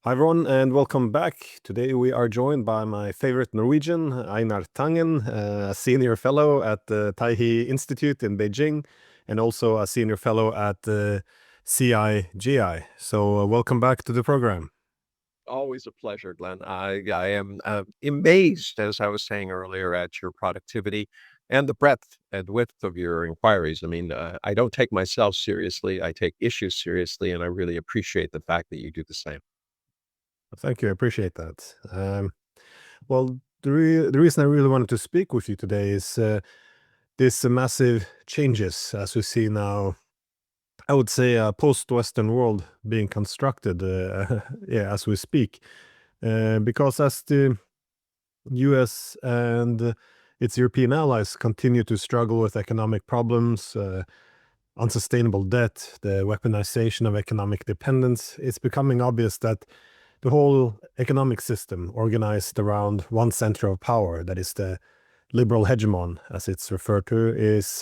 Hi everyone and welcome back. Today we are joined by my favorite Norwegian, Einar Tangen, a senior fellow at the Teihe Institute in Beijing and also a senior fellow at the CIGI. So welcome back to the program. Always a pleasure, Glenn. I am amazed, as I was saying earlier, at your productivity and the breadth and width of your inquiries. I mean, I don't take myself seriously. I take issues seriously, and I really appreciate the fact that you do the same. Thank you, I appreciate that. Well, the reason I really wanted to speak with you today is this massive changes as we see now. I would say a post-Western world being constructed, yeah, as we speak, because as the US and its European allies continue to struggle with economic problems, unsustainable debt, the weaponization of economic dependence, it's becoming obvious that the whole economic system organized around one center of power, that is the liberal hegemon, as it's referred to,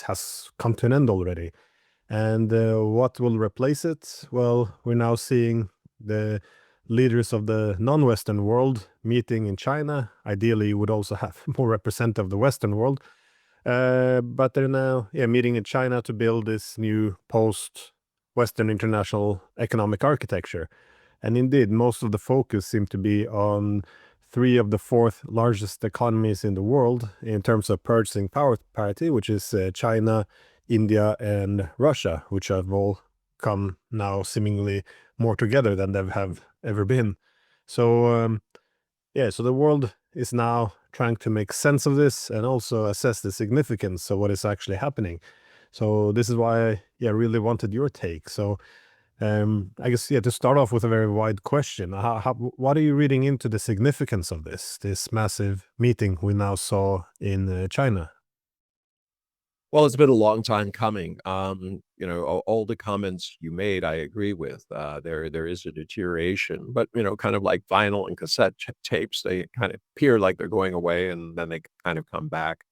has come to an end already. And what will replace it? Well, we're now seeing the leaders of the non-Western world meeting in China. Ideally, you would also have more representative of the Western world. But they're now meeting in China to build this new post-Western international economic architecture. And indeed, most of the focus seemed to be on three of the fourth largest economies in the world in terms of purchasing power parity, which is China, India, and Russia, which have all come now seemingly more together than they have ever been. So, so the world is now trying to make sense of this and also assess the significance of what is actually happening. So this is why I really wanted your take. So I guess, to start off with a very wide question, what are you reading into the significance of this massive meeting we now saw in China? Well, it's been a long time coming. All the comments you made, I agree with. There is a deterioration, but kind of like vinyl and cassette tapes, they kind of appear like they're going away, and then they kind of come back.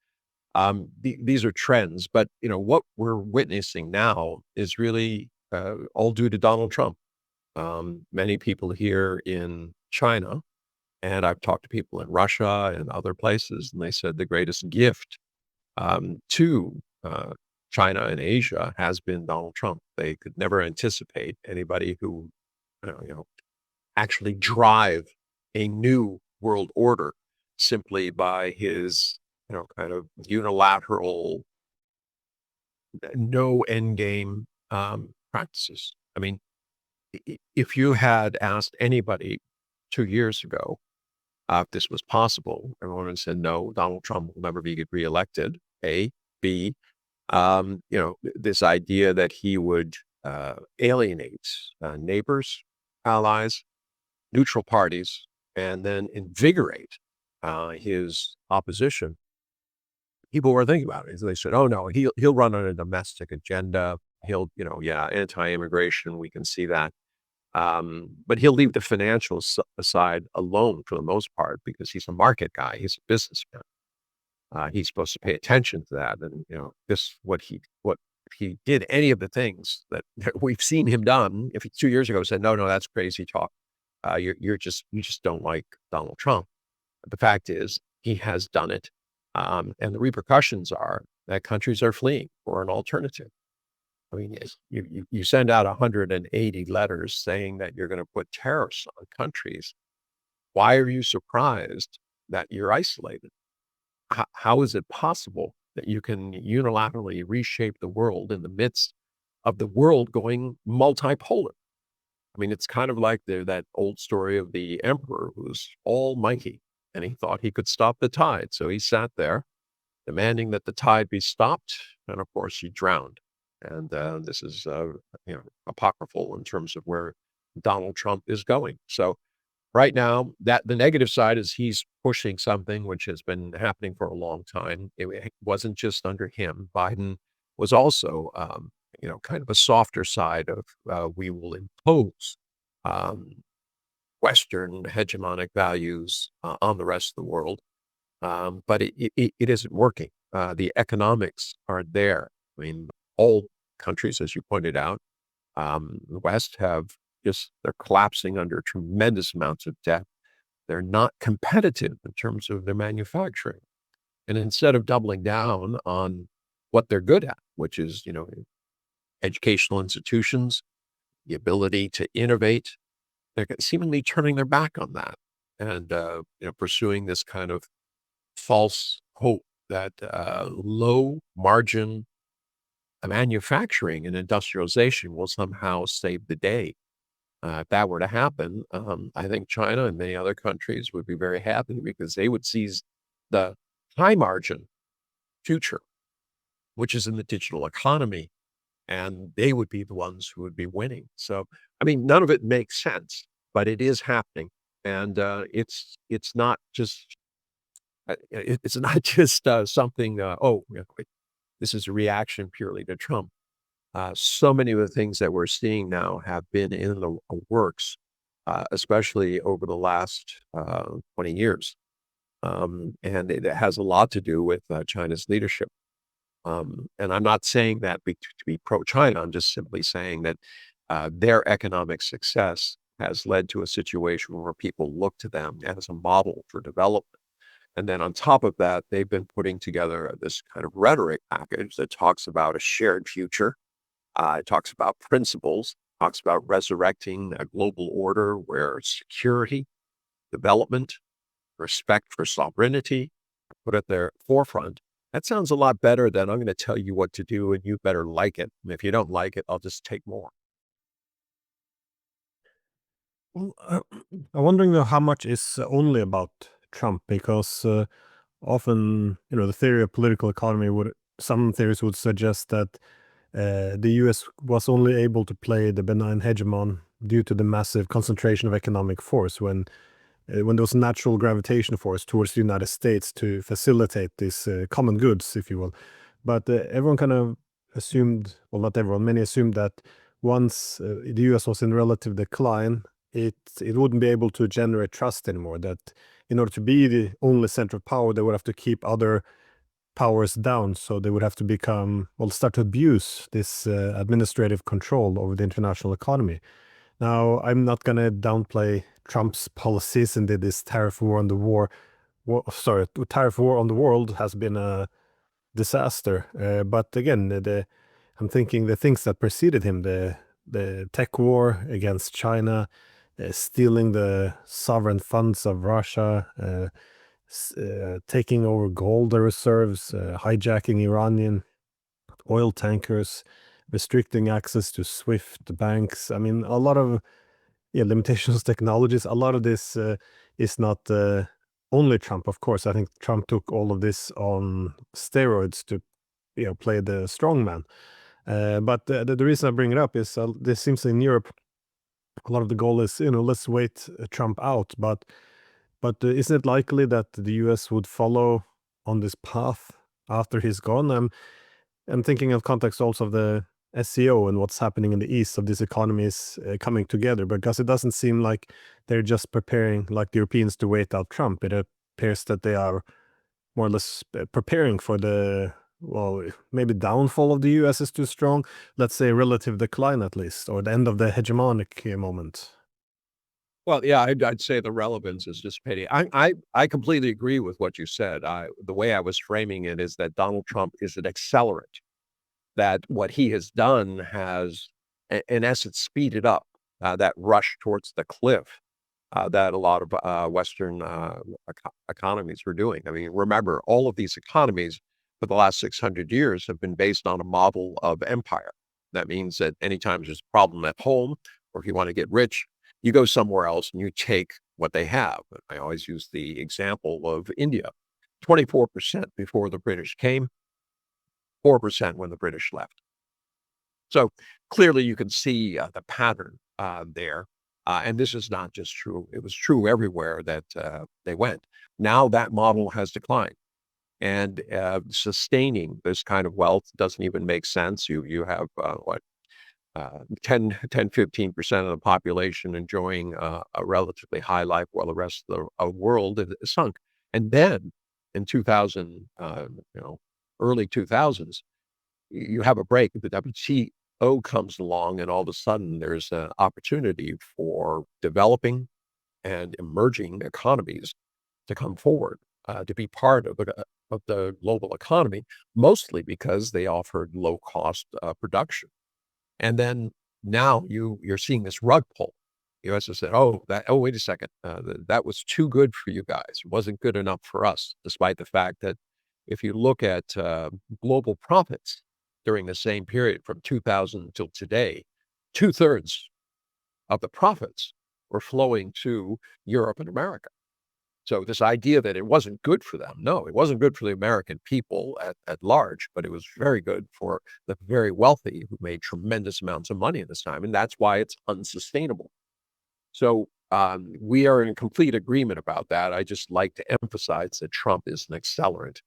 These are trends, but what we're witnessing now is really all due to Donald Trump. Many people here in China, and I've talked to people in Russia and other places, and they said the greatest gift to China and Asia has been Donald Trump. They could never anticipate anybody who, actually drive a new world order simply by his, kind of unilateral, no end game practices. I mean, if you had asked anybody 2 years ago if this was possible, everyone would have said, no, Donald Trump will never be reelected. A, B, this idea that he would alienate neighbors, allies, neutral parties, and then invigorate his opposition. People were thinking about it. So they said, "Oh no, he'll run on a domestic agenda. He'll, anti-immigration. We can see that, but he'll leave the financials aside alone for the most part because he's a market guy. He's a businessman. He's supposed to pay attention to that, and what if he did any of the things that we've seen him done. If he 2 years ago said, no, that's crazy talk. You just don't like Donald Trump. But the fact is, he has done it, and the repercussions are that countries are fleeing for an alternative. I mean, yes, you send out 180 letters saying that you're going to put tariffs on countries. Why are you surprised that you're isolated? How is it possible that you can unilaterally reshape the world in the midst of the world going multipolar? I mean, it's kind of like that old story of the emperor who's almighty and he thought he could stop the tide. So he sat there demanding that the tide be stopped. And of course, he drowned. And this is, apocryphal in terms of where Donald Trump is going. So right now, that the negative side is he's pushing something which has been happening for a long time. It wasn't just under him. Biden was also, kind of a softer side of we will impose um, Western hegemonic values on the rest of the world. But it isn't working. The economics aren't there. I mean, all countries, as you pointed out, the West have they're collapsing under tremendous amounts of debt. They're not competitive in terms of their manufacturing. And instead of doubling down on what they're good at, which is, educational institutions, the ability to innovate, they're seemingly turning their back on that and, pursuing this kind of false hope that low margin manufacturing and industrialization will somehow save the day. If that were to happen, I think China and many other countries would be very happy because they would seize the high margin future, which is in the digital economy, and they would be the ones who would be winning. So, I mean, none of it makes sense, but it is happening, and it's not just it's not just something. Oh, yeah, this is a reaction purely to Trump. So many of the things that we're seeing now have been in the works, especially over the last 20 years. And it has a lot to do with China's leadership. And I'm not saying that to be pro-China. I'm just simply saying that their economic success has led to a situation where people look to them as a model for development. And then on top of that, they've been putting together this kind of rhetoric package that talks about a shared future. It talks about principles, talks about resurrecting a global order where security, development, respect for sovereignty are put at their forefront. That sounds a lot better than I'm going to tell you what to do and you better like it. And if you don't like it, I'll just take more. Well, I'm wondering though how much is only about Trump because often, the theory of political economy would some theories would suggest that the U.S. was only able to play the benign hegemon due to the massive concentration of economic force when there was a natural gravitation force towards the United States to facilitate these common goods, if you will. But everyone kind of assumed, well, not everyone, many assumed that once the US was in relative decline, it wouldn't be able to generate trust anymore. That in order to be the only center of power, they would have to keep other powers down. So they would have to start to abuse this administrative control over the international economy. Now, I'm not going to downplay Trump's policies and this tariff war on the tariff war on the world has been a disaster. But again, I'm thinking the things that preceded him, the tech war against China, stealing the sovereign funds of Russia, taking over gold reserves, hijacking Iranian oil tankers, restricting access to SWIFT banks. I mean, a lot of limitations technologies. A lot of this is not only Trump, of course. I think Trump took all of this on steroids to play the strongman. But the reason I bring it up is this seems in Europe a lot of the goal is let's wait Trump out. But isn't it likely that the U.S. would follow on this path after he's gone? I'm thinking of context also of the SEO and what's happening in the east of these economies coming together, because it doesn't seem like they're just preparing like the Europeans to wait out Trump. It appears that they are more or less preparing for maybe downfall of the US is too strong. Let's say relative decline at least, or the end of the hegemonic moment. Well, yeah, I'd say the relevance is dissipating. I completely agree with what you said. The way I was framing it is that Donald Trump is an accelerant. That what he has done has, in essence, speeded up that rush towards the cliff that a lot of Western economies were doing. I mean, remember, all of these economies for the last 600 years have been based on a model of empire. That means that anytime there's a problem at home, or if you want to get rich, you go somewhere else and you take what they have. I always use the example of India. 24% before the British came, 4% when the British left. So clearly you can see the pattern there. And this is not just true. It was true everywhere that they went. Now that model has declined. And sustaining this kind of wealth doesn't even make sense. You have 15% of the population enjoying a relatively high life while the rest of the world is sunk. And then in 2000, early 2000s, you have a break. The comes along, and all of a sudden there's an opportunity for developing and emerging economies to come forward, to be part of the global economy, mostly because they offered low cost production. And then now you're seeing this rug pull. U.S. has said, oh, wait a second, that was too good for you guys. It wasn't good enough for us, despite the fact that if you look at global profits during the same period from 2000 until today, 2/3 of the profits were flowing to Europe and America. So this idea that it wasn't good for them, no, it wasn't good for the American people at large, but it was very good for the very wealthy who made tremendous amounts of money at this time, and that's why it's unsustainable. So we are in complete agreement about that. I just like to emphasize that Trump is an accelerant.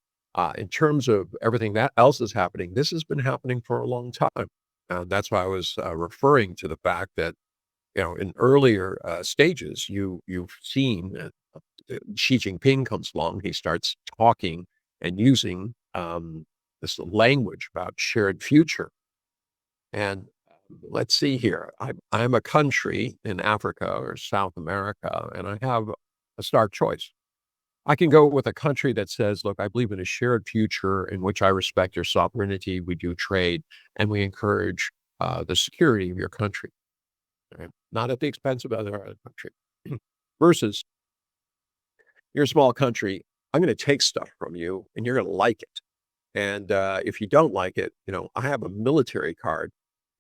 In terms of everything that else is happening, this has been happening for a long time. That's why I was referring to the fact that in earlier stages, you've seen Xi Jinping comes along, he starts talking and using this language about shared future. And let's see here, I'm a country in Africa or South America, and I have a stark choice. I can go with a country that says, look, I believe in a shared future in which I respect your sovereignty, we do trade, and we encourage the security of your country, right? Not at the expense of other country. Versus, you're a small country, I'm going to take stuff from you and you're going to like it. And if you don't like it, I have a military card.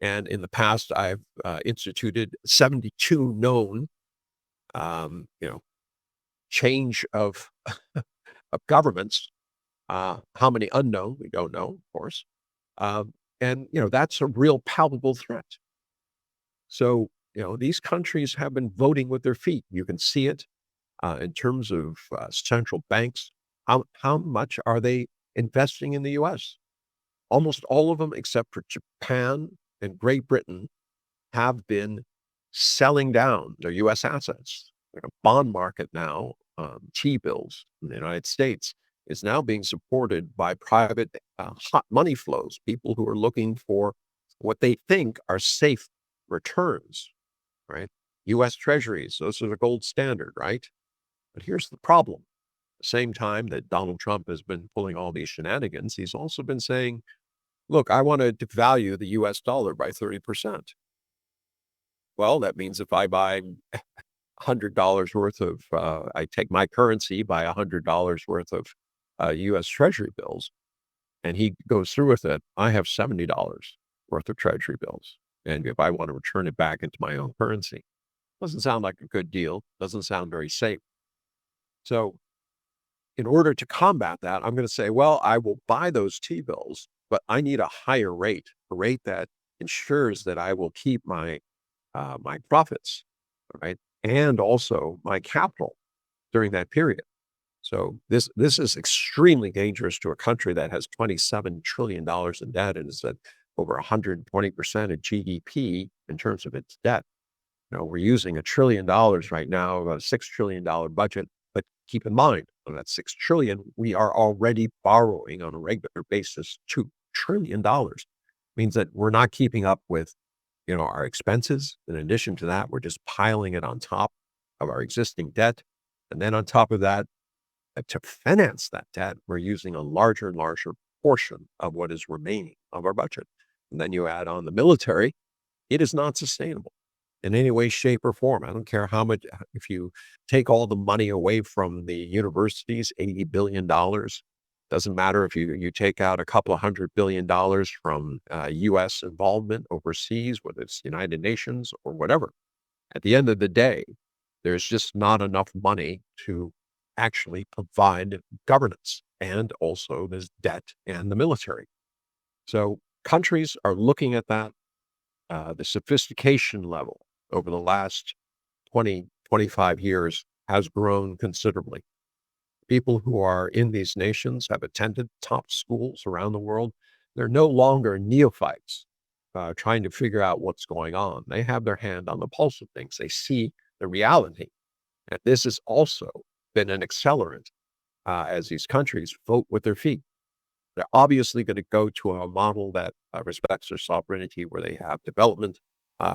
And in the past, I've instituted 72 known, you know, change of of governments. How many unknown? We don't know, of course. And that's a real palpable threat. So these countries have been voting with their feet. You can see it in terms of central banks. How much are they investing in the U.S.? Almost all of them, except for Japan and Great Britain, have been selling down their U.S. assets. The bond market now, T-bills in the United States, is now being supported by private hot money flows, people who are looking for what they think are safe returns, right? U.S. Treasuries, those are the gold standard, right? But here's the problem. At the same time that Donald Trump has been pulling all these shenanigans, he's also been saying, look, I want to devalue the US dollar by 30%. Well, that means if I buy $100 worth of, I take my currency, buy $100 worth of US Treasury bills, and he goes through with it, I have $70 worth of Treasury bills. And if I want to return it back into my own currency, doesn't sound like a good deal, doesn't sound very safe. So in order to combat that, I'm going to say, well, I will buy those T-bills, but I need a higher rate, a rate that ensures that I will keep my profits, right, and also my capital during that period. So this is extremely dangerous to a country that has $27 trillion in debt and is at over 120% of GDP in terms of its debt. We're using $1 trillion right now, a $6 trillion budget. But keep in mind, on that $6 trillion, we are already borrowing on a regular basis $2 trillion. Means that we're not keeping up with, our expenses. In addition to that, we're just piling it on top of our existing debt. And then on top of that, to finance that debt, we're using a larger and larger portion of what is remaining of our budget. And then you add on the military, it is not sustainable in any way, shape, or form. I don't care how much, if you take all the money away from the universities, $80 billion. Doesn't matter if you take out a couple of $100 billion from U.S. involvement overseas, whether it's the United Nations or whatever. At the end of the day, there's just not enough money to actually provide governance, and also there's debt and the military. So countries are looking at that. The sophistication level over the last 20, 25 years has grown considerably. People who are in these nations have attended top schools around the world. They're no longer neophytes trying to figure out what's going on. They have their hand on the pulse of things. They see the reality. And this has also been an accelerant as these countries vote with their feet. They're obviously going to go to a model that respects their sovereignty, where they have development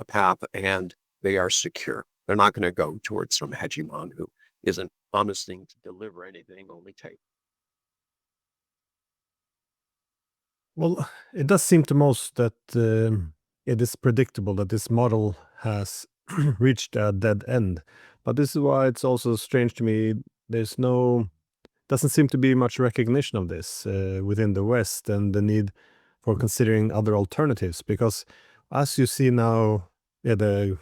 path and they are secure. They're not going to go towards some hegemon who isn't promising to deliver anything, only take. Well, it does seem to most that it is predictable that this model has reached a dead end. But this is why it's also strange to me. There's no doesn't seem to be much recognition of this within the West and the need for considering other alternatives. Because as you see now, the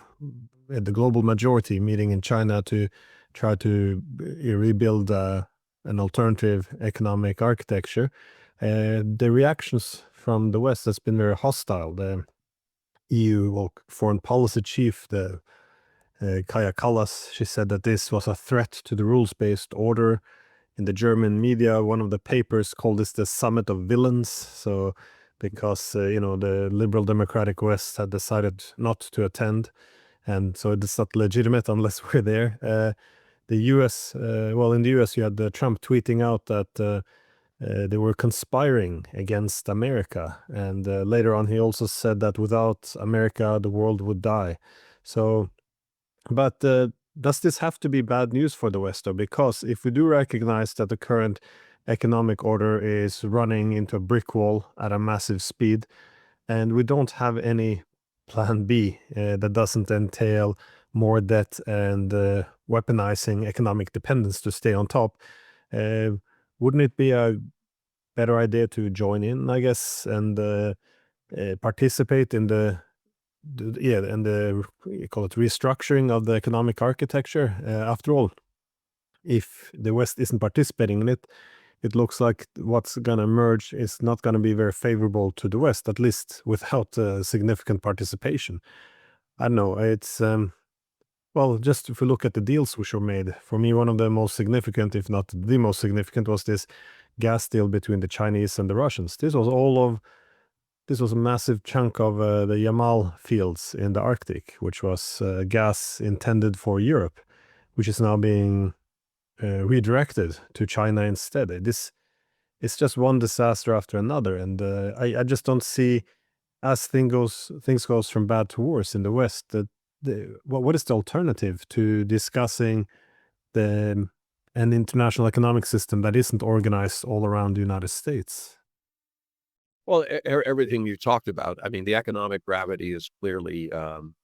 global majority meeting in China to try to rebuild an alternative economic architecture, the reactions from the West has been very hostile. The EU foreign policy chief, the Kaya Kallas, she said that this was a threat to the rules-based order. In the German media, one of the papers called this the summit of villains. So, because the liberal democratic West had decided not to attend, and so it's not legitimate unless we're there. The U.S., in the U.S., you had Trump tweeting out that they were conspiring against America, and later on he also said that without America, the world would die. So, but does this have to be bad news for the West, though? Because if we do recognize that the current economic order is running into a brick wall at a massive speed, and we don't have any plan B that doesn't entail more debt and weaponizing economic dependence to stay on top, uh, wouldn't it be a better idea to join in, I guess, and participate in you call it restructuring of the economic architecture? After all, if the West isn't participating in it, it looks like what's going to emerge is not going to be very favorable to the West, at least without significant participation. I don't know. It's just if we look at the deals which were made, for me, one of the most significant, if not the most significant, was this gas deal between the Chinese and the Russians. This was a massive chunk of the Yamal fields in the Arctic, which was gas intended for Europe, which is now being redirected to China instead. It's just one disaster after another, and I just don't see, as things goes from bad to worse in the West, that what is the alternative to discussing the an international economic system that isn't organized all around the United States? Well, everything you talked about, I mean, the economic gravity is clearly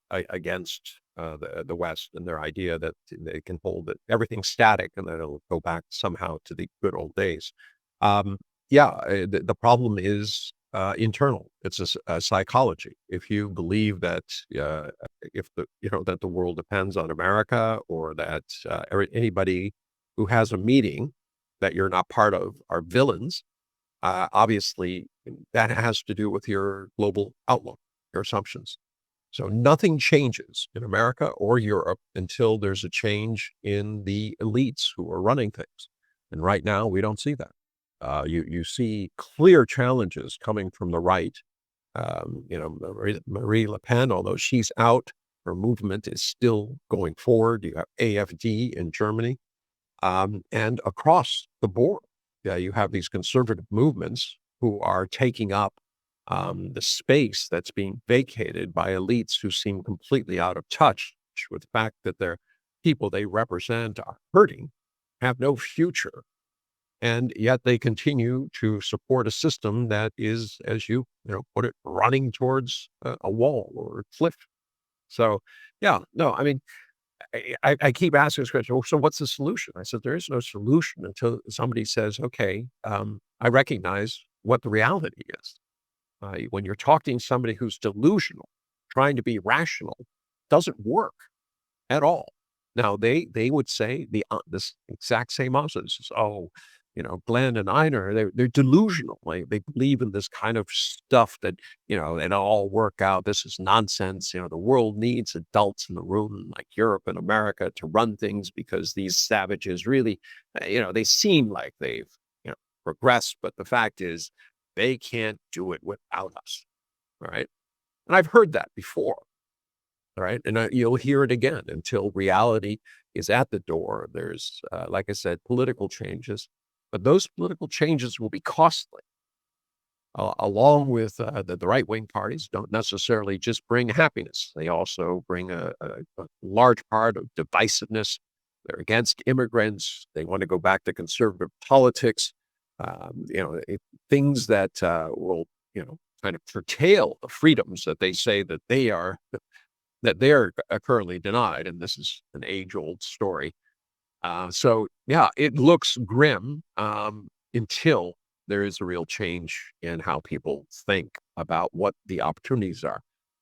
against the West and their idea that they can hold it, everything static and that it'll go back somehow to the good old days. Um, the problem is internal. It's a psychology. If you believe that if the that the world depends on America, or that anybody who has a meeting that you're not part of are villains, obviously, that has to do with your global outlook, your assumptions. So nothing changes in America or Europe until there's a change in the elites who are running things. And right now, we don't see that. You see clear challenges coming from the right. Marie Le Pen, although she's out, her movement is still going forward. You have AfD in Germany. And across the board, yeah, you have these conservative movements who are taking up the space that's being vacated by elites who seem completely out of touch with the fact that their people they represent are hurting, have no future, and yet they continue to support a system that is, as you put it, running towards a wall or a cliff. So, yeah, no, I mean, I keep asking this question, "Well, so what's the solution?" I said, "There is no solution until somebody says, okay, I recognize what the reality is." When you're talking to somebody who's delusional, trying to be rational, doesn't work at all. Now they would say this exact same opposite. This is, "Oh, Glenn and Einar, they're delusional. They believe in this kind of stuff that, it'll all work out. This is nonsense. The world needs adults in the room like Europe and America to run things because these savages really, they seem like they've, progressed, but the fact is they can't do it without us." All right. And I've heard that before. All right. And you'll hear it again until reality is at the door. There's, like I said, political changes, but those political changes will be costly. along with the right-wing parties, don't necessarily just bring happiness. They also bring a large part of divisiveness. They're against immigrants. They want to go back to conservative politics. Things that will, kind of curtail the freedoms that they say that they are currently denied. And this is an age-old story. So yeah, it looks grim until there is a real change in how people think about what the opportunities are.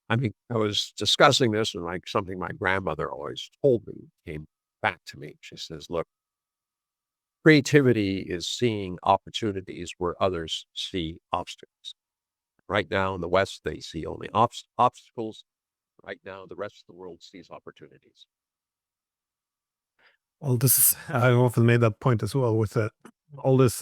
I mean, I was discussing this and like something my grandmother always told me came back to me. She says, look, creativity is seeing opportunities where others see obstacles. Right now in the West, they see only obstacles. Right now, the rest of the world sees opportunities. Well, this is, I often made that point as well with all this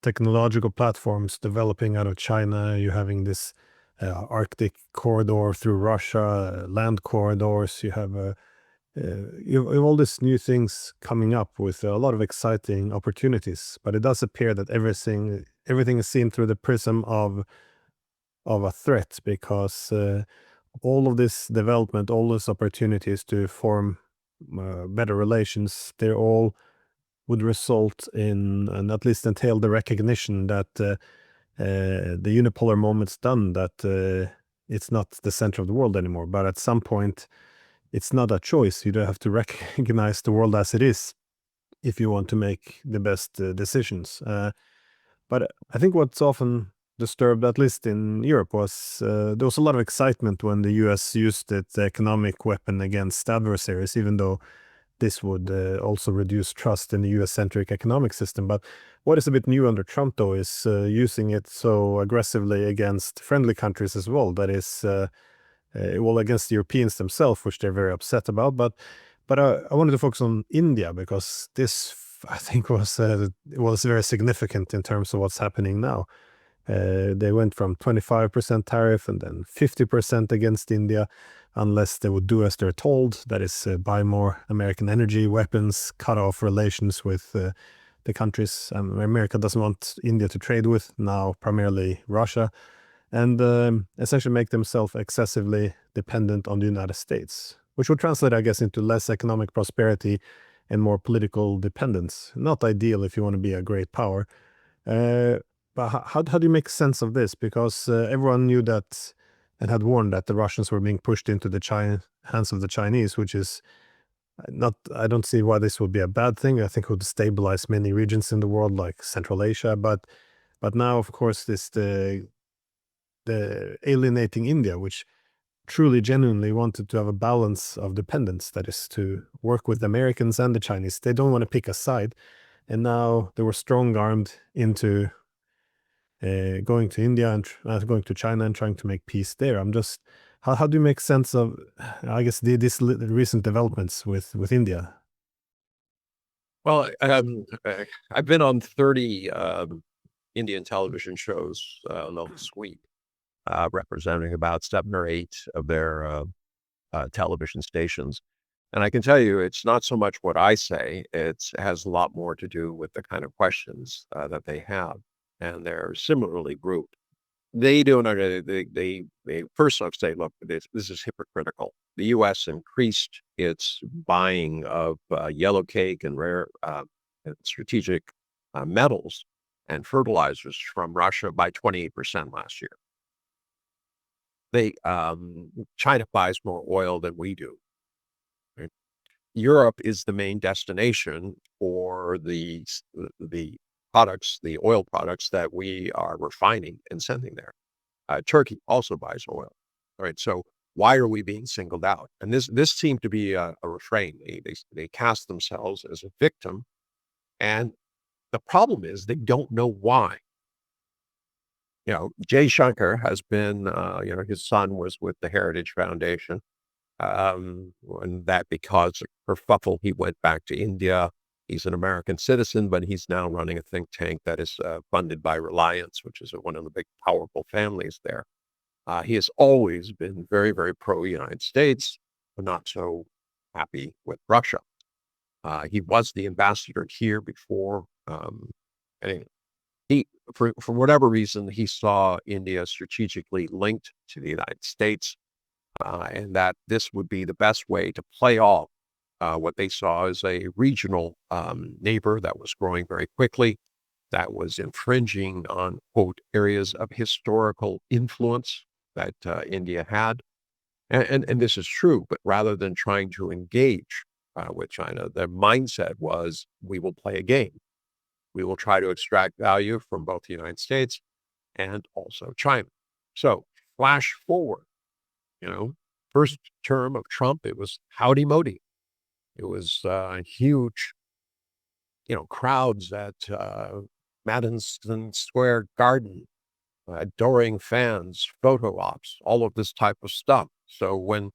technological platforms developing out of China. You're having this Arctic corridor through Russia, land corridors. You have all these new things coming up with a lot of exciting opportunities. But it does appear that everything is seen through the prism of a threat, because all of this development, all those opportunities to form better relations, they all would result in, and at least entail, the recognition that the unipolar moment's done, that it's not the center of the world anymore. But at some point, it's not a choice. You do have to recognize the world as it is if you want to make the best decisions. But I think what's often disturbed, at least in Europe, was there was a lot of excitement when the US used its economic weapon against adversaries, even though this would also reduce trust in the US-centric economic system. But what is a bit new under Trump, though, is using it so aggressively against friendly countries as well. That is, well, against the Europeans themselves, which they're very upset about. But I wanted to focus on India, because this, I think, was very significant in terms of what's happening now. They went from 25% tariff and then 50% against India, unless they would do as they're told. That is, buy more American energy, weapons, cut off relations with the countries America doesn't want India to trade with, now primarily Russia, and essentially make themselves excessively dependent on the United States, which would translate, I guess, into less economic prosperity and more political dependence. Not ideal if you want to be a great power. But how do you make sense of this? Because everyone knew that and had warned that the Russians were being pushed into the hands of the Chinese, which is not, I don't see why this would be a bad thing. I think it would stabilize many regions in the world, like Central Asia. But now, of course, the alienating India, which truly, genuinely wanted to have a balance of dependence, that is, to work with the Americans and the Chinese. They don't want to pick a side. And now they were strong-armed into going to India and going to China and trying to make peace there. I'm just, how do you make sense of, I guess, these recent developments with India? Well, I've been on 30 Indian television shows this week, representing about 7 or 8 of their television stations. And I can tell you, it's not so much what I say, it has a lot more to do with the kind of questions that they have. And they're similarly grouped. They don't, they first off say, look, this is hypocritical. The US increased its buying of yellow cake and rare and strategic metals and fertilizers from Russia by 28% last year. China buys more oil than we do. Right? Europe is the main destination for the products, the oil products that we are refining and sending there. Turkey also buys oil. All right, so why are we being singled out? And this seemed to be a refrain. They cast themselves as a victim, and the problem is they don't know why. Jay Shankar has been, his son was with the Heritage Foundation, and that because of kerfuffle, he went back to India. He's an American citizen, but he's now running a think tank that is funded by Reliance, which is one of the big, powerful families there. He has always been very, very pro-United States, but not so happy with Russia. He was the ambassador here before. Anyway, He, for whatever reason, he saw India strategically linked to the United States, and that this would be the best way to play off what they saw as a regional neighbor that was growing very quickly, that was infringing on, quote, areas of historical influence that India had. And this is true, but rather than trying to engage with China, their mindset was we will play a game. We will try to extract value from both the United States and also China. So flash forward, you know, first term of Trump, it was howdy modi. It was huge, crowds at Madison Square Garden, adoring fans, photo ops, all of this type of stuff. So when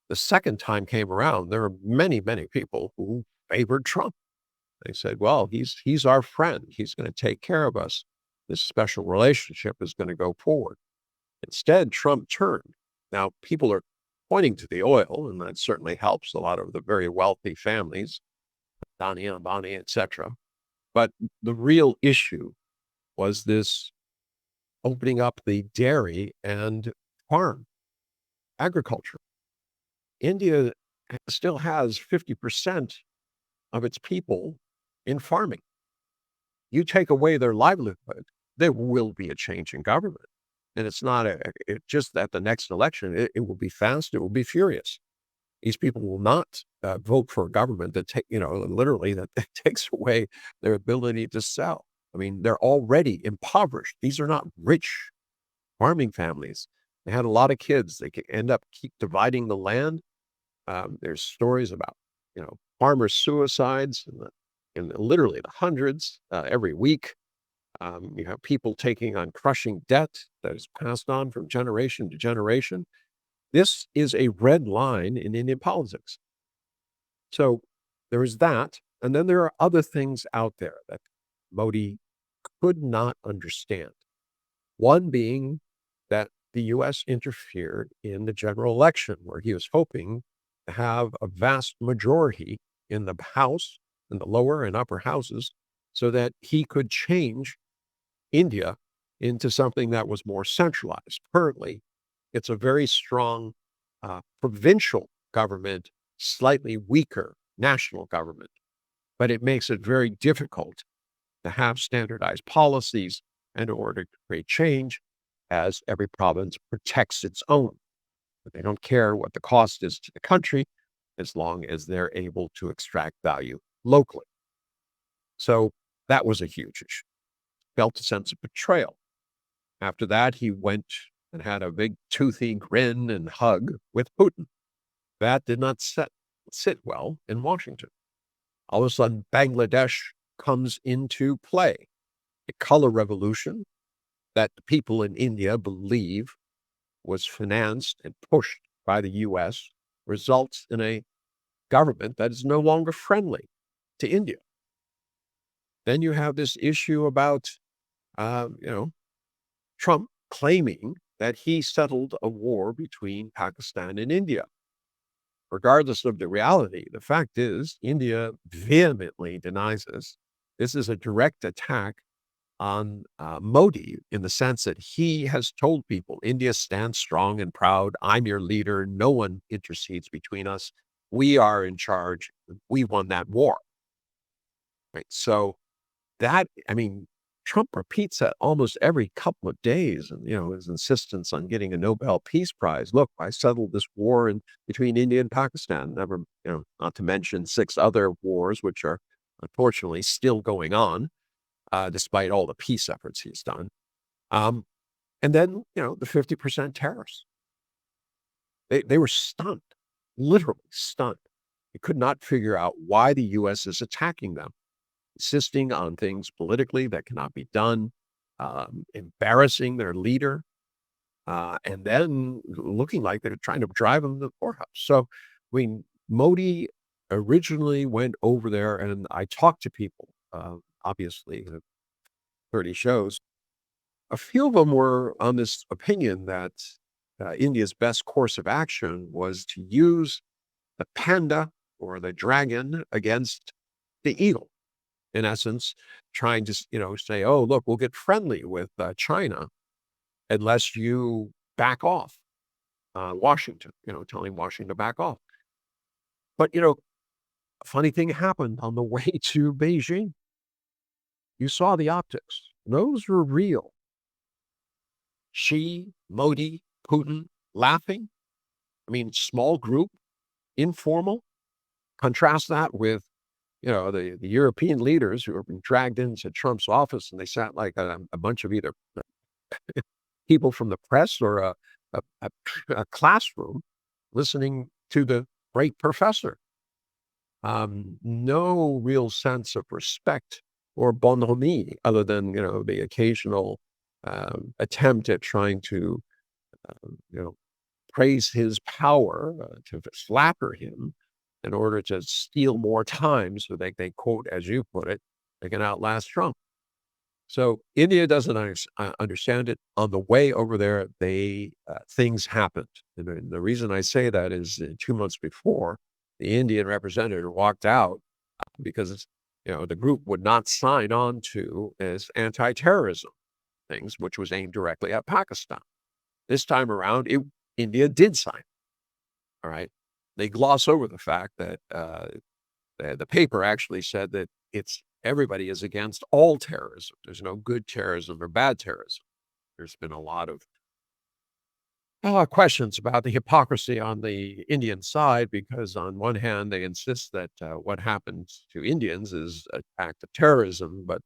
the second time came around, there were many, many people who favored Trump. They said, well, he's our friend. He's going to take care of us. This special relationship is going to go forward. Instead, Trump turned. Now, people are pointing to the oil, and that certainly helps a lot of the very wealthy families, Dani, Ambani, etc. But the real issue was this opening up the dairy and farm agriculture. India still has 50% of its people in farming. You take away their livelihood, there will be a change in government. And it's not just at the next election. It will be fast. It will be furious. These people will not vote for a government that literally that takes away their ability to sell. I mean, they're already impoverished. These are not rich farming families. They had a lot of kids. They could end up keep dividing the land. There's stories about, farmer suicides in literally the hundreds every week. You have people taking on crushing debt that is passed on from generation to generation. This is a red line in Indian politics. So there is that. And then there are other things out there that Modi could not understand. One being that the U.S. interfered in the general election, where he was hoping to have a vast majority in the House, in the lower and upper houses, so that he could change India into something that was more centralized. Currently, it's a very strong provincial government, slightly weaker national government, but it makes it very difficult to have standardized policies in order to create change, as every province protects its own. But they don't care what the cost is to the country as long as they're able to extract value locally. So that was a huge issue. Felt a sense of betrayal. After that, he went and had a big toothy grin and hug with Putin. That did not sit well in Washington. All of a sudden, Bangladesh comes into play. A color revolution that the people in India believe was financed and pushed by the U.S. results in a government that is no longer friendly to India. Then you have this issue about, Trump claiming that he settled a war between Pakistan and India. Regardless of the reality, the fact is India vehemently denies this. This is a direct attack on Modi in the sense that he has told people, India stands strong and proud. I'm your leader. No one intercedes between us. We are in charge. We won that war. Right. So Trump repeats that almost every couple of days, and his insistence on getting a Nobel Peace Prize. Look, I settled this war between India and Pakistan. Never, not to mention 6 other wars, which are unfortunately still going on, despite all the peace efforts he's done. And then, the 50% tariffs. They were stunned, literally stunned. They could not figure out why the U.S. is attacking them, insisting on things politically that cannot be done, embarrassing their leader, and then looking like they're trying to drive them to the poorhouse. So, Modi originally went over there, and I talked to people, obviously, 30 shows. A few of them were on this opinion that India's best course of action was to use the panda or the dragon against the eagle. in essence, trying to, say, oh, look, we'll get friendly with China unless you back off, Washington, telling Washington to back off. But, a funny thing happened on the way to Beijing. You saw the optics. Those were real. Xi, Modi, Putin laughing. I mean, small group, informal. Contrast that with, the European leaders who have been dragged into Trump's office, and they sat like a bunch of either people from the press or a classroom listening to the great professor. No real sense of respect or bonhomie other than, the occasional attempt at trying to, you know, praise his power, to flatter him in order to steal more time so they quote, as you put it, they can outlast Trump. So India doesn't understand it. On the way over there, things happened. And the reason I say that is 2 months before, the Indian representative walked out because the group would not sign on to as anti-terrorism things, which was aimed directly at Pakistan. This time around, India did sign. All right, they gloss over the fact that the paper actually said that everybody is against all terrorism. There's no good terrorism or bad terrorism. There's been a lot of questions about the hypocrisy on the Indian side because, on one hand, they insist that what happens to Indians is an act of terrorism, but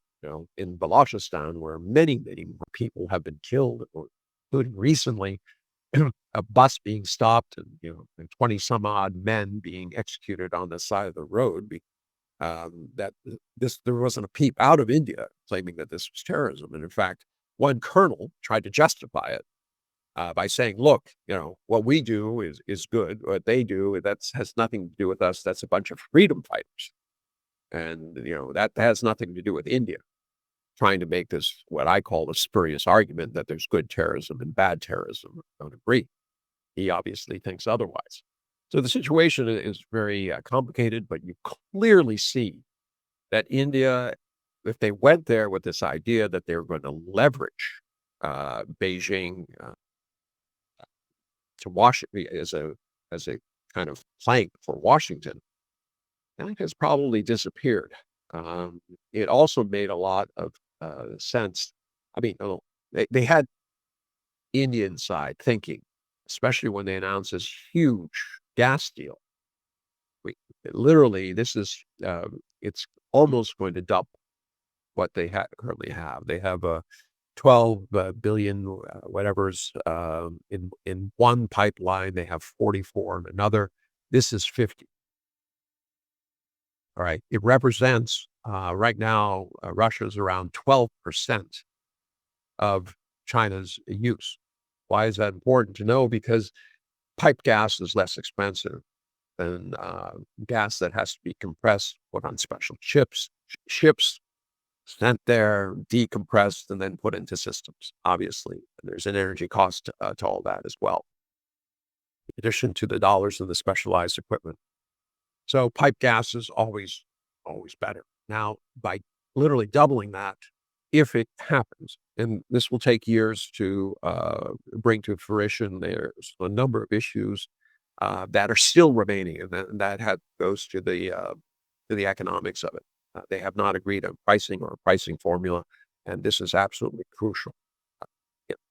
in Balochistan, where many, many more people have been killed, including recently a bus being stopped and 20 some odd men being executed on the side of the road, that there wasn't a peep out of India claiming that this was terrorism. And in fact, one colonel tried to justify it by saying, look, what we do is good. What they do, has nothing to do with us. That's a bunch of freedom fighters. And, that has nothing to do with India. Trying to make this, what I call a spurious argument that there's good terrorism and bad terrorism. I don't agree. He obviously thinks otherwise. So the situation is very complicated, but you clearly see that India, if they went there with this idea that they were going to leverage Beijing to Washington as a kind of plank for Washington, that has probably disappeared. It also made a lot of sense. I mean, they had Indian side thinking, especially when they announced this huge gas deal. Literally, this is it's almost going to double what they currently have. They have a 12 billion whatever's in one pipeline. They have 44 in another. This is 50. All right. It represents right now, Russia's around 12% of China's use. Why is that important to know? Because pipe gas is less expensive than gas that has to be compressed, put on special ships, sent there, decompressed, and then put into systems. Obviously, there's an energy cost to all that as well, in addition to the dollars and the specialized equipment. So pipe gas is always better. Now, by literally doubling that, if it happens, and this will take years to bring to fruition, there's a number of issues that are still remaining, and that goes to the economics of it. They have not agreed on pricing or a pricing formula, and this is absolutely crucial.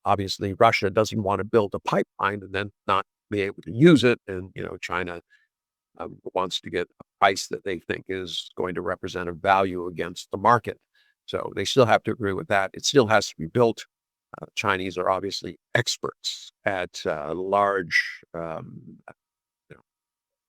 Obviously, Russia doesn't want to build a pipeline and then not be able to use it, and China wants to get a price that they think is going to represent a value against the market. So they still have to agree with that. It still has to be built. Chinese are obviously experts at large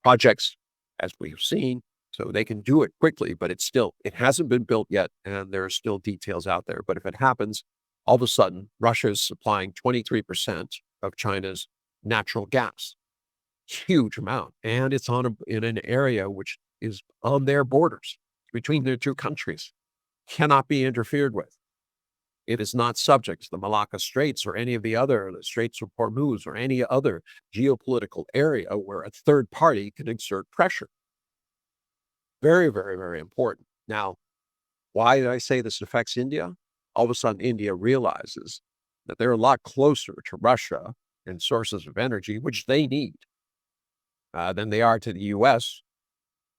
projects, as we've seen, so they can do it quickly, but it hasn't been built yet, and there are still details out there. But if it happens, all of a sudden, Russia is supplying 23% of China's natural gas. Huge amount, and it's in an area which is on their borders between their two countries, cannot be interfered with. It is not subject to the Malacca Straits or any of the Straits of Hormuz or any other geopolitical area where a third party can exert pressure. Very, very, very important. Now, Why did I say this affects India? All of a sudden, India realizes that they're a lot closer to Russia and sources of energy, which they need, than they are to the U.S.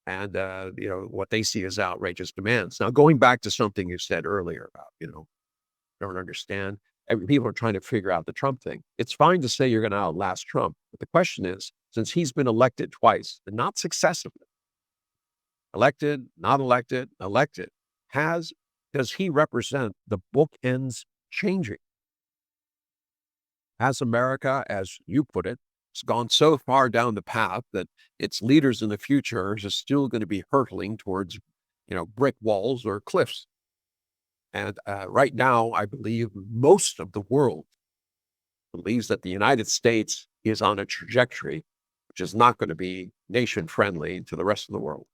And, what they see as outrageous demands. Now, going back to something you said earlier about, don't understand. People are trying to figure out the Trump thing. It's fine to say you're going to outlast Trump. But the question is, since he's been elected twice, and not successively, elected, not elected, elected, does he represent the bookends changing? Has America, as you put it, has gone so far down the path that its leaders in the future are just still going to be hurtling towards, brick walls or cliffs? And right now, I believe most of the world believes that the United States is on a trajectory which is not going to be nation friendly to the rest of the world.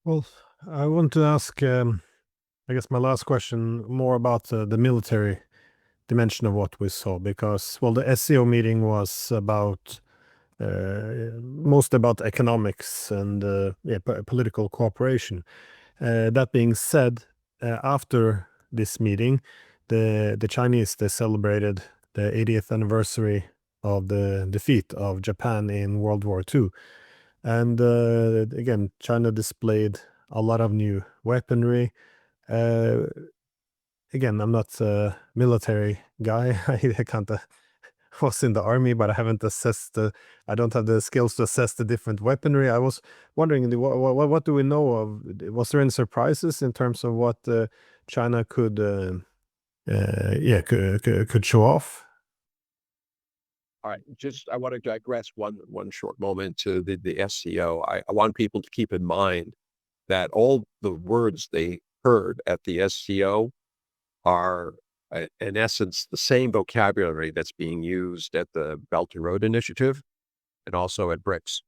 Well, I want to ask, I guess, my last question more about the military dimension of what we saw, because, well, the SCO meeting was about most about economics and political cooperation. That being said, after this meeting, the Chinese, they celebrated the 80th anniversary of the defeat of Japan in World War II. And again, China displayed a lot of new weaponry. Uh, Again, I'm not a military guy. I can't was in the army, but I haven't assessed I don't have the skills to assess the different weaponry. I was wondering, what do we know of? Was there any surprises in terms of what China could, could show off? All right, just I want to digress one short moment to the SCO. I want people to keep in mind that all the words they heard at the SCO are, in essence, the same vocabulary that's being used at the Belt and Road Initiative and also at BRICS.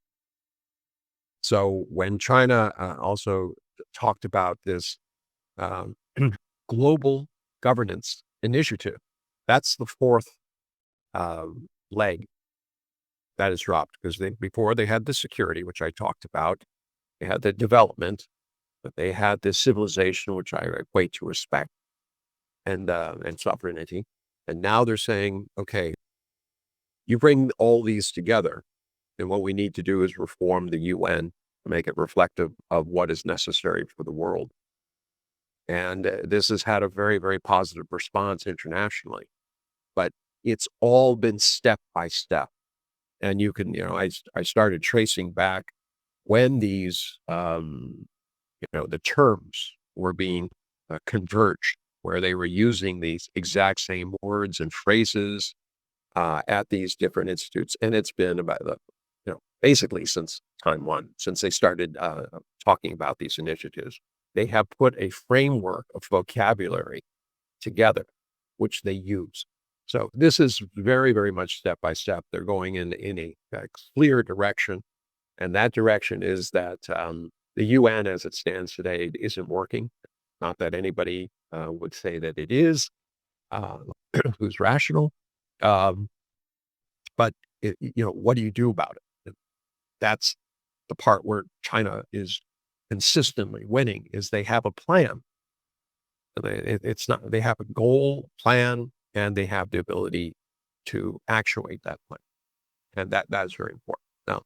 So when China also talked about this um, global governance initiative, that's the fourth leg that is dropped, because before they had the security, which I talked about, they had the development, but they had this civilization, which I equate to respect and sovereignty. And now they're saying, okay, you bring all these together, and what we need to do is reform the UN to make it reflective of what is necessary for the world. And this has had a very, very positive response internationally, but it's all been step by step. And you can, I started tracing back when these, the terms were being converged, where they were using these exact same words and phrases at these different institutes. And it's been about basically since time one, since they started talking about these initiatives, they have put a framework of vocabulary together, which they use. So this is very, very much step by step. They're going in a clear direction. And that direction is that the UN as it stands today isn't working. Not that anybody would say that it is, uh, who's rational. Um, but, what do you do about it? That's the part where China is consistently winning, is they have a plan. It's not, they have a goal, plan, and they have the ability to actuate that plan. And that is very important. Now,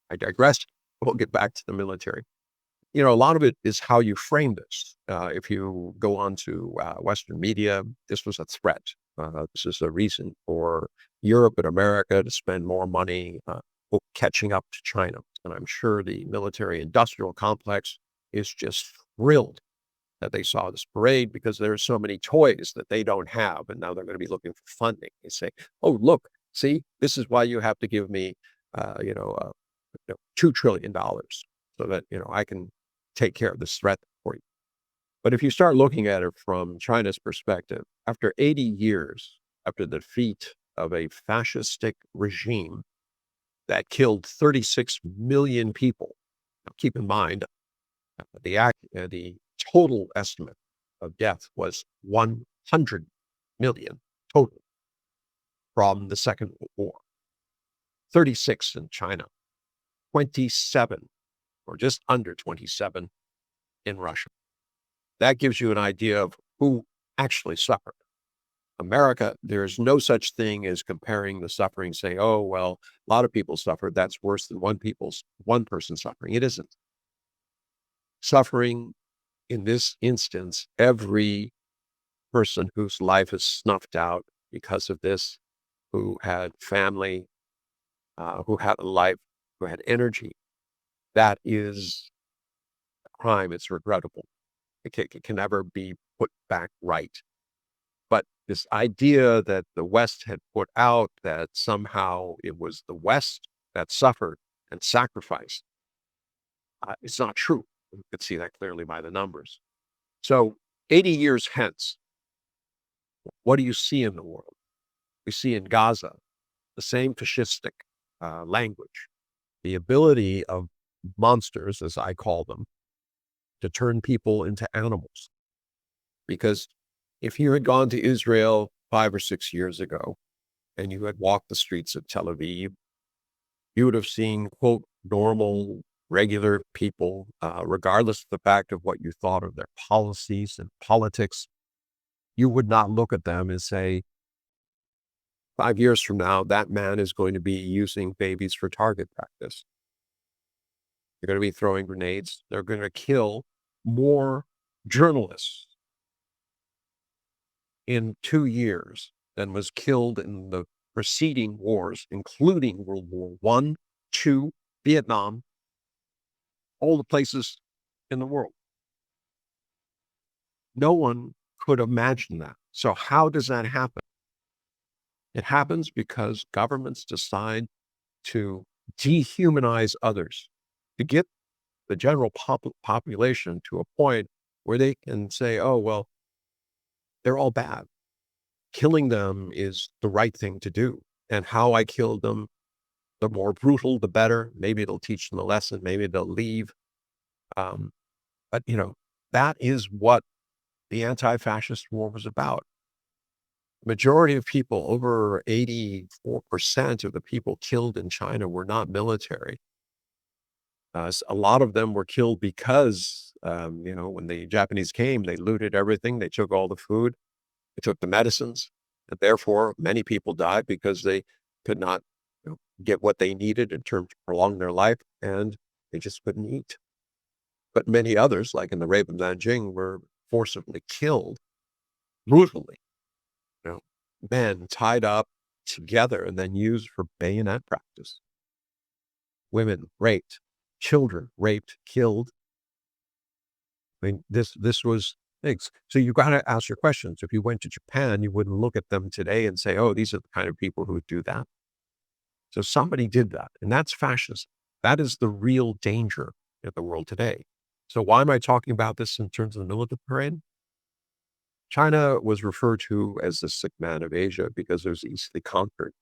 I digress. We'll get back to the military. A lot of it is how you frame this. If you go on to Western media, this was a threat. This is a reason for Europe and America to spend more money catching up to China. And I'm sure the military industrial complex is just thrilled that they saw this parade, because there are so many toys that they don't have. And now they're going to be looking for funding. They say, oh, look, see, this is why you have to give me, $2 trillion so that, I can take care of this threat for you. But if you start looking at it from China's perspective, after 80 years, after the defeat of a fascistic regime that killed 36 million people, now keep in mind, the total estimate of death was 100 million total from the Second World War. 36 in China, 27 or just under 27 in Russia. That gives you an idea of who actually suffered. America, there's no such thing as comparing the suffering, saying, oh, well, a lot of people suffered. That's worse than one person suffering. It isn't. Suffering in this instance, every person whose life is snuffed out because of this, who had family, who had a life, who had energy, that is a crime. It's regrettable. It can never be put back right. But this idea that the West had put out that somehow it was the West that suffered and sacrificed, it's not true. You can see that clearly by the numbers. So 80 years hence, what do you see in the world? We see in Gaza the same fascistic language, the ability of monsters, as I call them, to turn people into animals. Because if you had gone to Israel 5 or 6 years ago and you had walked the streets of Tel Aviv, you would have seen, quote, normal, regular people, regardless of the fact of what you thought of their policies and politics. You would not look at them and say, 5 years from now, that man is going to be using babies for target practice. They're going to be throwing grenades. They're going to kill more journalists in 2 years than was killed in the preceding wars, including World War I, II, Vietnam, all the places in the world. No one could imagine that. So how does that happen? It happens because governments decide to dehumanize others, to get the general population to a point where they can say, oh, well, they're all bad. Killing them is the right thing to do. And how I killed them, the more brutal, the better. Maybe it'll teach them a lesson. Maybe they'll leave. But, that is what the anti-fascist war was about. Majority of people, over 84% of the people killed in China were not military. A lot of them were killed because, when the Japanese came, they looted everything. They took all the food. They took the medicines. And therefore, many people died because they could not get what they needed in terms of prolong their life, and they just couldn't eat. But many others, like in the rape of Nanjing, were forcibly killed brutally. Men tied up together and then used for bayonet practice. Women raped, children raped, killed. I mean, this was things. So you got to ask your questions. If you went to Japan, you wouldn't look at them today and say, oh, these are the kind of people who would do that. So somebody did that, and that's fascism. That is the real danger in the world today. So why am I talking about this in terms of the militant parade? China was referred to as the sick man of Asia because it was easily conquered.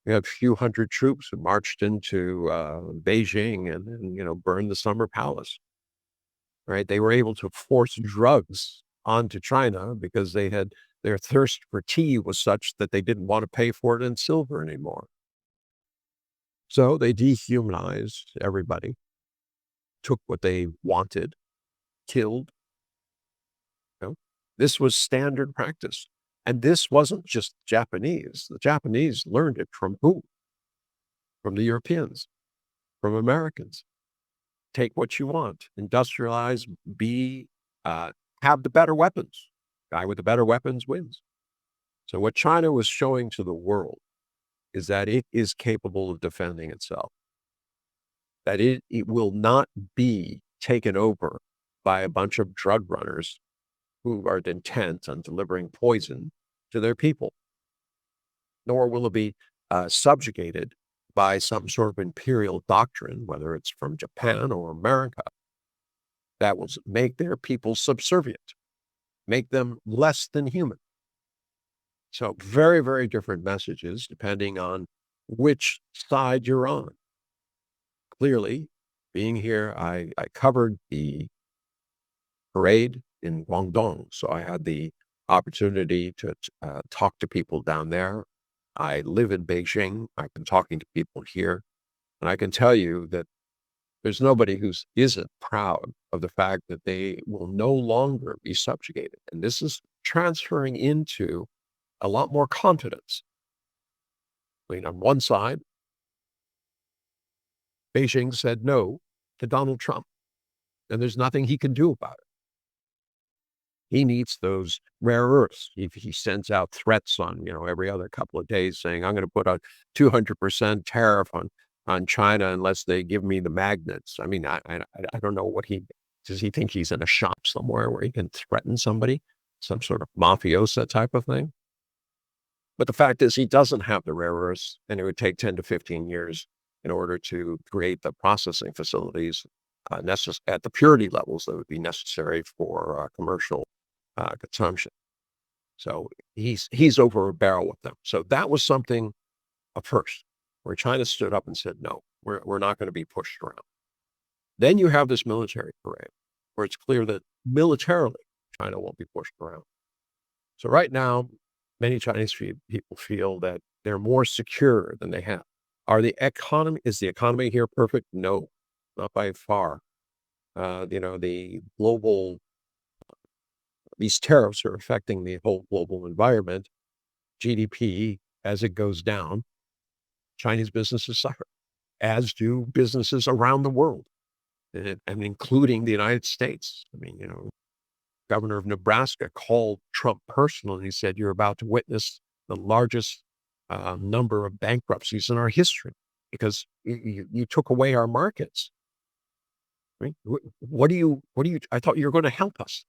We had a few hundred troops who marched into Beijing and then, burned the Summer Palace. Right? They were able to force drugs onto China because their thirst for tea was such that they didn't want to pay for it in silver anymore. So they dehumanized everybody, took what they wanted, killed. This was standard practice. And this wasn't just Japanese. The Japanese learned it from who? From the Europeans, from Americans. Take what you want, industrialize, have the better weapons. Guy with the better weapons wins. So what China was showing to the world is that it is capable of defending itself, that it will not be taken over by a bunch of drug runners who are intent on delivering poison to their people, nor will it be subjugated by some sort of imperial doctrine, whether it's from Japan or America, that will make their people subservient, make them less than human. So very, very different messages depending on which side you're on. Clearly, being here, I covered the parade in Guangdong, so I had the opportunity to talk to people down there. I live in Beijing. I've been talking to people here, and I can tell you that There's nobody who isn't proud of the fact that they will no longer be subjugated. And this is transferring into a lot more confidence. I mean, on one side, Beijing said no to Donald Trump, and there's nothing he can do about it. He needs those rare earths. He sends out threats on, every other couple of days saying, I'm going to put a 200% tariff on China unless they give me the magnets. I mean, I don't know does he think he's in a shop somewhere where he can threaten somebody, some sort of mafiosa type of thing? But the fact is he doesn't have the rare earths, and it would take 10 to 15 years in order to create the processing facilities at the purity levels that would be necessary for commercial consumption. So he's over a barrel with them. So that was something of first, where China stood up and said, no, we're not going to be pushed around. Then you have this military parade, where it's clear that militarily China won't be pushed around. So right now, many Chinese people feel that they're more secure than they have. Is the economy here perfect? No, not by far. The global, these tariffs are affecting the whole global environment. GDP, as it goes down, Chinese businesses suffer, as do businesses around the world, and including the United States. I mean, Governor of Nebraska called Trump personally, and he said, you're about to witness the largest number of bankruptcies in our history because you took away our markets. Right? I thought you were going to help us.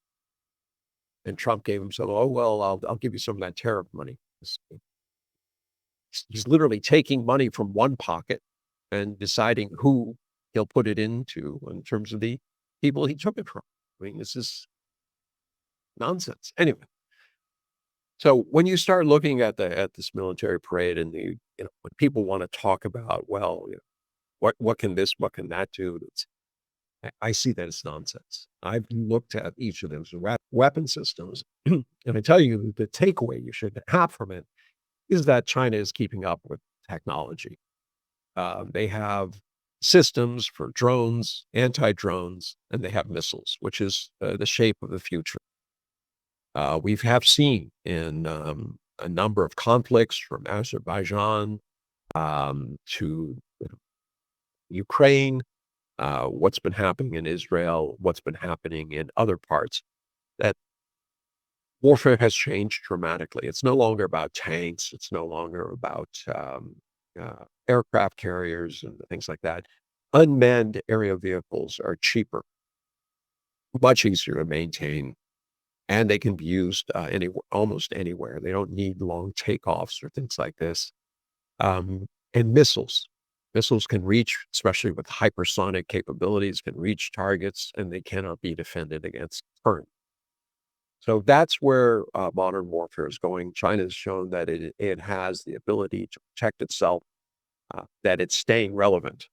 And Trump gave him some, oh, well, I'll give you some of that tariff money. He's literally taking money from one pocket and deciding who he'll put it into in terms of the people he took it from. I mean, this is nonsense. Anyway, so when you start looking at this military parade and when people want to talk about, well, what can that do? I see that as nonsense. I've looked at each of those weapon systems, and I tell you, the takeaway you should have from it is that China is keeping up with technology. They have systems for drones, anti-drones, and they have missiles, which is the shape of the future. We have seen in a number of conflicts from Azerbaijan to Ukraine, what's been happening in Israel, what's been happening in other parts, that warfare has changed dramatically. It's no longer about tanks. It's no longer about aircraft carriers and things like that. Unmanned aerial vehicles are cheaper, much easier to maintain, and they can be used almost anywhere. They don't need long takeoffs or things like this. And missiles. Missiles can reach, especially with hypersonic capabilities, can reach targets, and they cannot be defended against current. So that's where modern warfare is going. China has shown that it has the ability to protect itself, that it's staying relevant,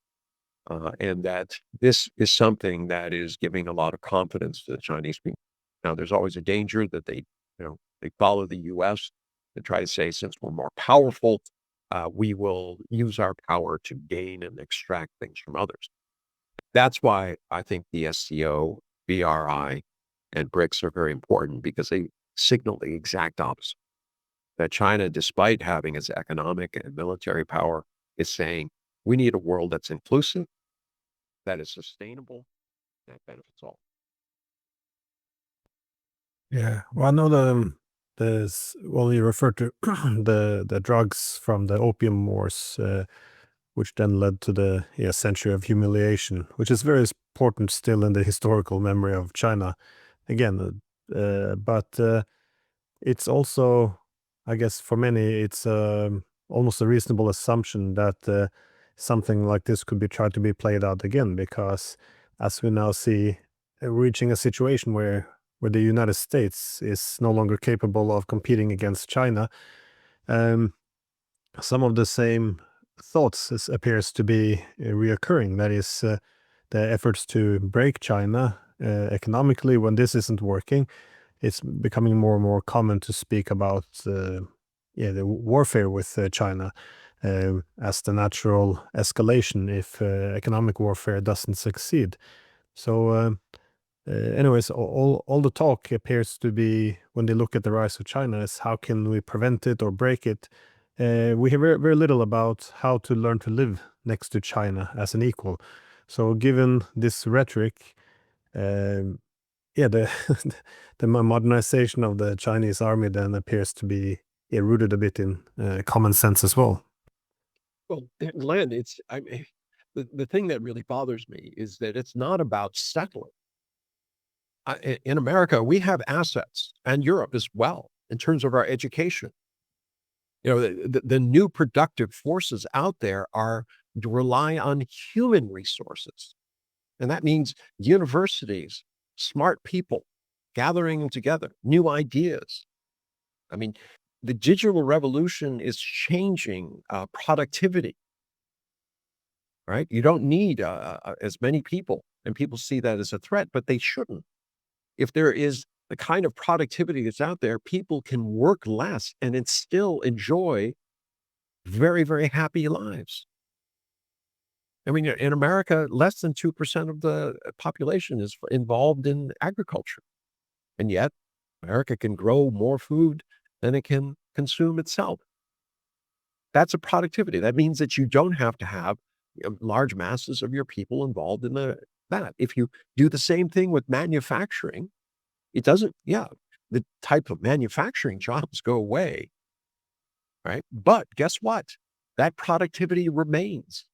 and that this is something that is giving a lot of confidence to the Chinese people. Now, there's always a danger that they follow the U.S. and try to say, since we're more powerful, we will use our power to gain and extract things from others. That's why I think the SCO, BRI, and BRICS are very important, because they signal the exact opposite. That China, despite having its economic and military power, is saying we need a world that's inclusive, that is sustainable, that benefits all. Yeah, well, I know you referred to the drugs from the opium wars, which then led to the century of humiliation, which is very important still in the historical memory of China. Again, but it's also, I guess, for many, it's almost a reasonable assumption that something like this could be tried to be played out again, because as we now see, reaching a situation where the United States is no longer capable of competing against China, some of the same thoughts appears to be reoccurring. That is, the efforts to break China economically. When this isn't working, it's becoming more and more common to speak about the warfare with China. as the natural escalation if economic warfare doesn't succeed. So anyways, all the talk appears to be, when they look at the rise of China, is how can we prevent it or break it. We hear very, very little about how to learn to live next to China as an equal. So given this rhetoric, um, yeah, the modernization of the Chinese army then appears to be rooted a bit in common sense as well. Well, Len, the thing that really bothers me is that it's not about settling. In America, we have assets, and Europe as well, in terms of our education. You know, the new productive forces out there rely on human resources. And that means universities, smart people, gathering them together, new ideas. I mean, the digital revolution is changing productivity, right? You don't need as many people, and people see that as a threat, but they shouldn't. If there is the kind of productivity that's out there, people can work less and then still enjoy very, very happy lives. I mean, in America, less than 2% of the population is involved in agriculture. And yet, America can grow more food than it can consume itself. That's a productivity. That means that you don't have to have large masses of your people involved in that. If you do the same thing with manufacturing, it doesn't, yeah, the type of manufacturing jobs go away, right? But guess what? That productivity remains.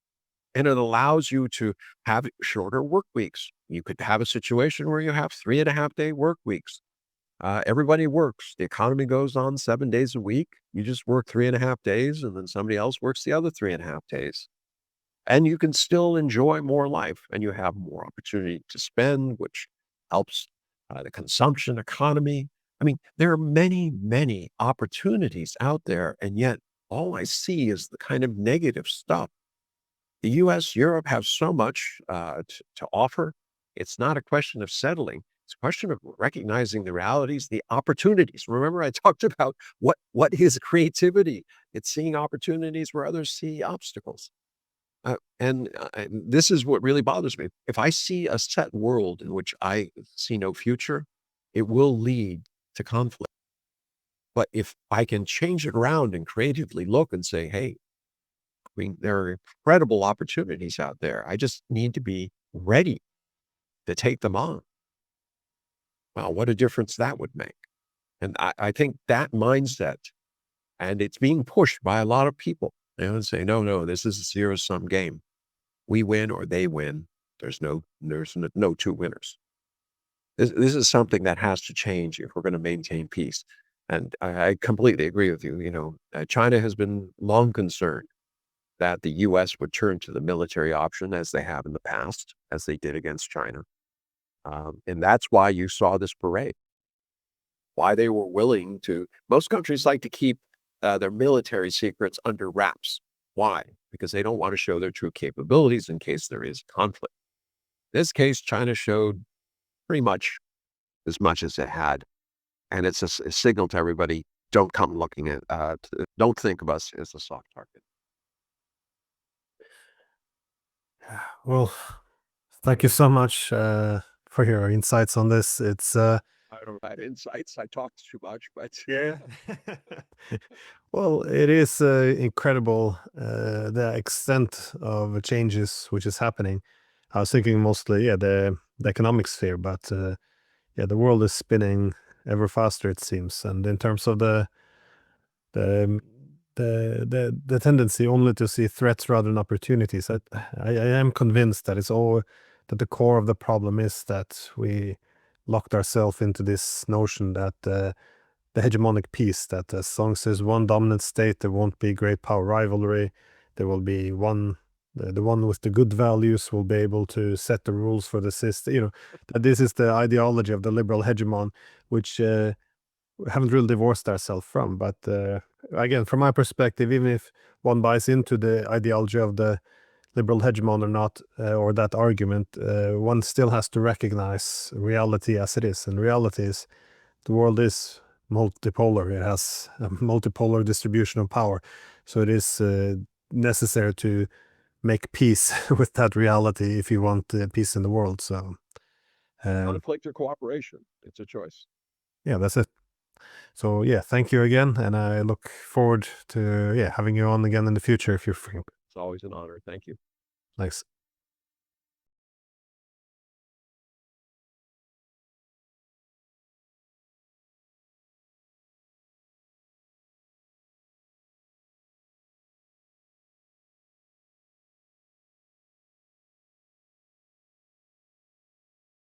And it allows you to have shorter work weeks. You could have a situation where you have 3.5-day work weeks. Everybody works. The economy goes on 7 days a week. You just work 3.5 days, and then somebody else works the other 3.5 days. And you can still enjoy more life, and you have more opportunity to spend, which helps the consumption economy. I mean, there are many, many opportunities out there, and yet all I see is the kind of negative stuff. The US, Europe have so much to offer. It's not a question of settling. It's a question of recognizing the realities, the opportunities. Remember, I talked about what is creativity? It's seeing opportunities where others see obstacles. And this is what really bothers me. If I see a set world in which I see no future, it will lead to conflict. But if I can change it around and creatively look and say, hey, I mean, there are incredible opportunities out there. I just need to be ready to take them on. Wow, what a difference that would make. And I think that mindset, and it's being pushed by a lot of people, and say, no, this is a zero-sum game. We win or they win. There's no two winners. This is something that has to change if we're going to maintain peace. And I completely agree with you. You know, China has been long concerned that the US would turn to the military option as they have in the past, as they did against China. And that's why you saw this parade, why they were willing to. Most countries like to keep their military secrets under wraps. Why? Because they don't want to show their true capabilities in case there is conflict. In this case, China showed pretty much as it had. And it's a signal to everybody, don't come looking at, don't think of us as a soft target. Well, thank you so much for your insights on this. It's I don't have insights. I talked too much, but yeah. Well, it is incredible the extent of changes which is happening. I was thinking mostly, yeah, the economic sphere, but yeah, the world is spinning ever faster, it seems. And in terms of the the tendency only to see threats rather than opportunities, I am convinced that it's all that the core of the problem is that we locked ourselves into this notion that the hegemonic peace, that as long as there's one dominant state, there won't be great power rivalry. There will be one, the one with the good values will be able to set the rules for the system. You know, that this is the ideology of the liberal hegemon, which we haven't really divorced ourselves from. But again, from my perspective, even if one buys into the ideology of the liberal hegemon or not, or that argument, one still has to recognize reality as it is. And reality is the world is multipolar. It has a multipolar distribution of power. So it is necessary to make peace with that reality if you want peace in the world. So, conflict or cooperation, it's a choice. Yeah, that's it. So yeah, thank you again, and I look forward to having you on again in the future if you're free. It's always an honor. Thank you. Thanks.